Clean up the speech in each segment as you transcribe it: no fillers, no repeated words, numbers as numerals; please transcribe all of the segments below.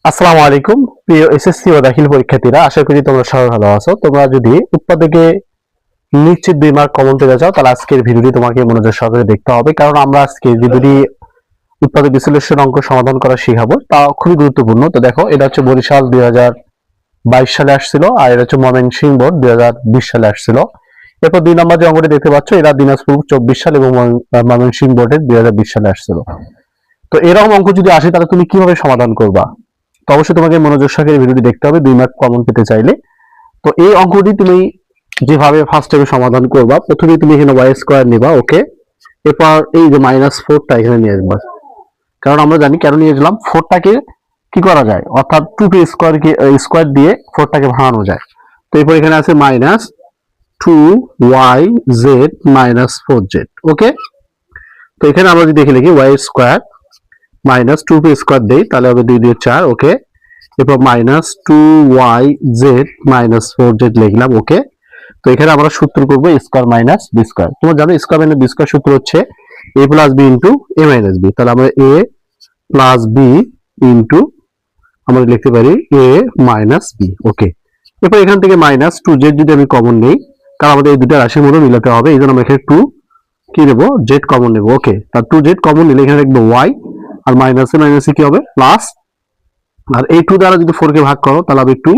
আসসালামু আলাইকুম প্রিয় এসএসসি ও দাখিল পরীক্ষার্থীরা, আশা করি তোমরা সবাই ভালো আছো। তোমরা যদি উৎপাদকে নিশ্চিত 2 মার্ক কমন পেতে চাও তাহলে আজকের ভিডিওটি তোমাকে মনোযোগ সহকারে দেখতে হবে, কারণ আমরা আজকে যে দুটি উৎপাদক বিশ্লেষণ অঙ্ক সমাধান করা শেখাবো তা খুবই গুরুত্বপূর্ণ। তো দেখো, এটা হচ্ছে বরিশাল 2022 সালে আসছিল, আর এটা হচ্ছে ময়মনসিংহ বোর্ড 2020 সালে আসছিল। এরপর 2 নম্বর যে অঙ্কটি দেখতে পাচ্ছ, এটা দিনাজপুর 24 সাল এবং ময়মনসিংহ বোর্ডের 2020 সালে আসছিল। তো এরকম অঙ্ক যদি আসে তাহলে তুমি কিভাবে সমাধান করবা? তো অবশ্যই তোমাকে মনোযোগ সহকারে ভিডিওটি দেখতে হবে 2 মার্ক কমন পেতে চাইলে। তো এই অঙ্কটি তুমি যেভাবে ফার্স্ট টাইমে সমাধান করবা, প্রথমে তুমি এখানে ওয়াই স্কোয়ার নিবা, ওকে। এরপর এই যে -4টা এখানে নিয়ে আসবা, কারণ আমরা জানি কেন নিয়ে আসলাম, 4টাকে কি করা যায়, অর্থাৎ 2 স্কোয়ার দিয়ে 4টাকে ভাঙানো যায়। তো এরপর এখানে আছে -2yz-4z, ওকে। তো এখানে আমরা যদি দেখে লিখি ওয়াই স্কোয়ার -2 স্কোয়ার দেই তাহলে হবে 2 দিয়ে 4, ওকে। এরপর -2yz-4z লিখলাম, ওকে। তো এখানে আমরা সূত্র করবো স্কোয়ার মাইনাস বি স্কোয়ার। তোমরা জানো স্কোয়ার মাইনাস বি স্কোয়ার সূত্র হচ্ছে a plus B into A minus B. তাহলে আমরা a প্লাস বি ইন্টু আমরা লিখতে পারি a মাইনাস বি, ওকে। এরপর এখান থেকে -2z যদি আমি কমন নেই, তাহলে আমাদের এই দুটো রাশির মধ্যে মিলাতে হবে, এই জন্য আমরা এখানে 2 কি নেবো, জেড কমন নেবো, ওকে। তার 2z কমন নিলে এখানে লিখবো y, আর মাইনাসে মাইনাসে কি হবে প্লাস, আর এই 2 দ্বারা যদি 4 কে ভাগ করো তাহলে হবে 2,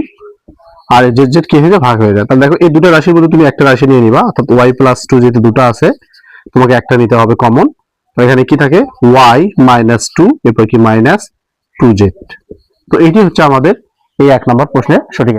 আর জেড জেড কে হয়ে ভাগ হয়ে যায়। তাহলে দেখো এই দুটো রাশির মধ্যে তুমি একটা রাশি নিয়ে নিবা, অর্থাৎ y প্লাস 2 যেহেতু দুটো আছে তোমাকে একটা নিতে হবে কমন। তো এখানে কি থাকে y -2, এরপর কি -2z। তো এইটি হচ্ছে আমাদের এই 1 নম্বর প্রশ্নের সঠিক